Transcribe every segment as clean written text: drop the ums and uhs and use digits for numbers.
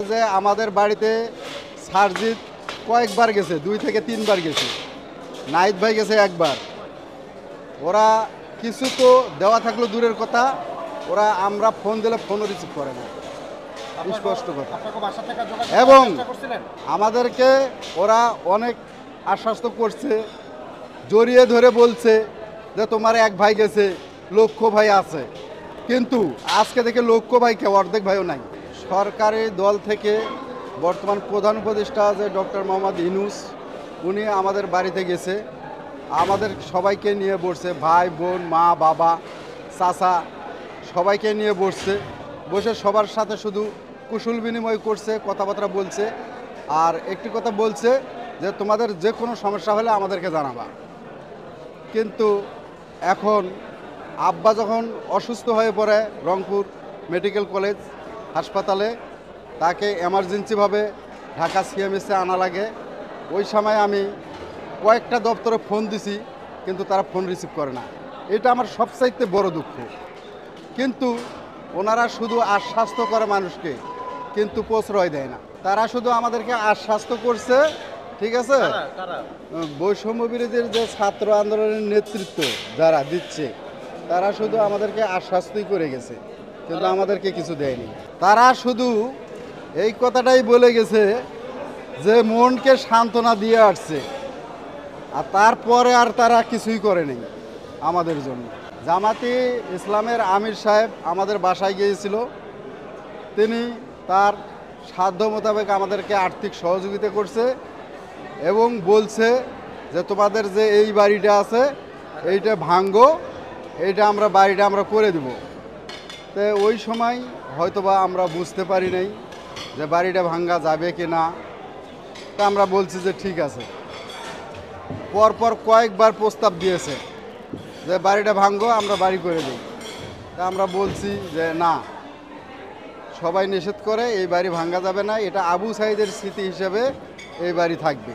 যে আমাদের বাড়িতে সারজিৎ কয়েকবার গেছে, 2 থেকে 3 বার গেছে, নাহিদ ভাই গেছে একবার। ওরা কিছু তো দেওয়া থাকলো দূরের কথা, ওরা আমরা ফোন দিলে ফোনও রিসিভ করে না, স্পষ্ট কথা। এবং আমাদেরকে ওরা অনেক আশ্বস্ত করছে, জড়িয়ে ধরে বলছে যে তোমার এক ভাই গেছে, লক্ষ্য ভাই আছে, কিন্তু আজকে থেকে লক্ষ্য ভাই কেউ অর্ধেক ভাইও নাই। সরকারি দল থেকে বর্তমান প্রধান উপদেষ্টা যে ডক্টর মোহাম্মদ ইউনূস, উনি আমাদের বাড়িতে গেছে, আমাদের সবাইকে নিয়ে বসছে, ভাই বোন মা বাবা চাচা সবাইকে নিয়ে বসছে, বসে সবার সাথে শুধু কুশল বিনিময় করছে, কথাবার্তা বলছে। আর একটি কথা বলছে যে তোমাদের যে কোনো সমস্যা হলে আমাদেরকে জানাবা। কিন্তু এখন আব্বা যখন অসুস্থ হয়ে পড়ে রংপুর মেডিকেল কলেজ হাসপাতালে, তাকে এমার্জেন্সিভাবে ঢাকা সিএমএসে আনা লাগে। ওই সময় আমি কয়েকটা দপ্তরে ফোন দিছি, কিন্তু তারা ফোন রিসিভ করে না। এটা আমার সবচাইতে বড় দুঃখ। কিন্তু ওনারা শুধু আশ্বাস্ত করে মানুষকে, কিন্তু প্রশ্রয় দেয় না। তারা শুধু আমাদেরকে আশ্বাস্ত করছে, ঠিক আছে। বৈষম্য বিরোধীর যে ছাত্র আন্দোলনের নেতৃত্ব যারা দিচ্ছে, তারা শুধু আমাদেরকে আশ্বাস্তই করে গেছে, কিন্তু আমাদেরকে কিছু দেয়নি। তারা শুধু এই কথাটাই বলে গেছে যে মনকে সান্ত্বনা দিয়ে আসছে, আর তারপরে আর তারা কিছুই করেনি আমাদের জন্য। জামাতি ইসলামের আমির সাহেব আমাদের বাসায় গিয়েছিল, তিনি তার সাধ্য মোতাবেক আমাদেরকে আর্থিক সহযোগিতা করছে এবং বলছে যে তোমাদের যে এই বাড়িটা আছে এইটা ভাঙ্গো, এইটা বাড়িটা আমরা করে দেব। তো ওই সময় হয়তোবা আমরা বুঝতে পারি নাই যে বাড়িটা ভাঙ্গা যাবে কি না। তা আমরা বলছি যে ঠিক আছে। পরপর কয়েকবার প্রস্তাব দিয়েছে যে বাড়িটা ভাঙ্গো, আমরা বাড়ি করে দিই। তা আমরা বলছি যে না, সবাই নিষেধ করে, এই বাড়ি ভাঙ্গা যাবে না, এটা আবু সাইদের স্মৃতি হিসেবে এই বাড়ি থাকবে।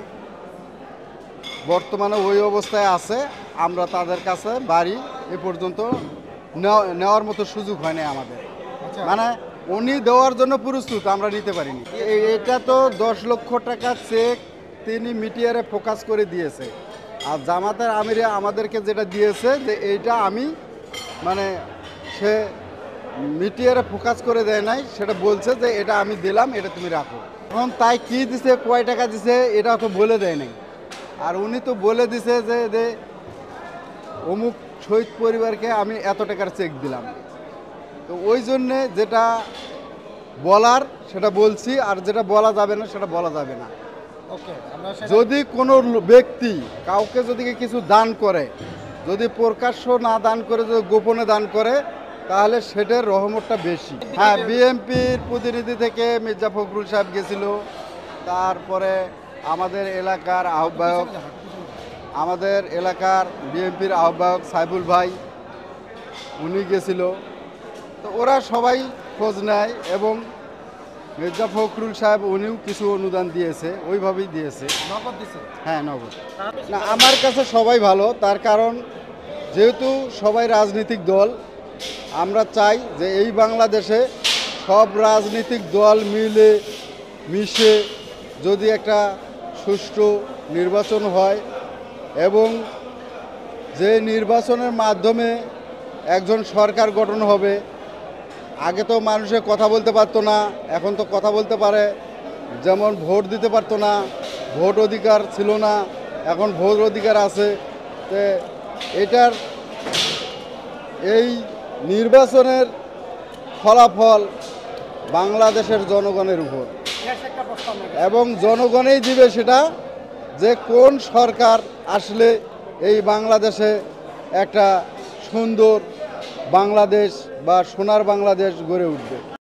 বর্তমানে ওই অবস্থায় আছে, আমরা তাদের কাছে বাড়ি এ পর্যন্ত নেওয়ার মতো সুযোগ হয়নি আমাদের। মানে উনি দেওয়ার জন্য প্রস্তুত, আমরা নিতে পারিনি। এটা তো 10 লক্ষ টাকা চেক তিনি মিডিয়ারে ফোকাস করে দিয়েছে। আর জামাতের আমিরে আমাদেরকে যেটা দিয়েছে যে এইটা আমি মানে সে মিডিয়ারে ফোকাস করে দেয় নাই, সেটা বলছে যে এটা আমি দিলাম, এটা তুমি রাখো। এখন তাই কি দিছে, কয় টাকা দিছে, এটা তো বলে দেয় নাই। আর উনি তো বলে দিছে যে অমুক শহীদ পরিবারকে আমি এত টাকার চেক দিলাম। তো ওই জন্যে যেটা বলার সেটা বলছি, আর যেটা বলা যাবে না সেটা বলা যাবে না। যদি কোনো ব্যক্তি কাউকে যদি কিছু দান করে, যদি প্রকাশ্য না দান করে, যদি গোপনে দান করে, তাহলে সেটার রহমতটা বেশি। হ্যাঁ, বিএনপির প্রতিনিধি থেকে মির্জা ফখরুল সাহেব গেছিল, তারপরে আমাদের এলাকার বিএনপির আহ্বায়ক সাইবুল ভাই, উনি গেছিল। তো ওরা সবাই খোঁজ নেয় এবং মির্জা ফখরুল সাহেব উনিও কিছু অনুদান দিয়েছে, ওইভাবেই দিয়েছে। হ্যাঁ, নগদ। না, আমার কাছে সবাই ভালো, তার কারণ যেহেতু সবাই রাজনৈতিক দল, আমরা চাই যে এই বাংলাদেশে সব রাজনৈতিক দল মিলে মিশে যদি একটা সুষ্ঠু নির্বাচন হয় এবং যে নির্বাচনের মাধ্যমে একজন সরকার গঠন হবে। আগে তো মানুষে কথা বলতে পারতো না, এখন তো কথা বলতে পারে। যেমন ভোট দিতে পারতো না, ভোট অধিকার ছিল না, এখন ভোট অধিকার আছে। তো এটার এই নির্বাচনের ফলাফল বাংলাদেশের জনগণের উপর, এবং জনগণই দিবে সেটা যে কোন সরকার আসলে এই বাংলাদেশে একটা সুন্দর বাংলাদেশ বা সোনার বাংলাদেশ গড়ে উঠবে।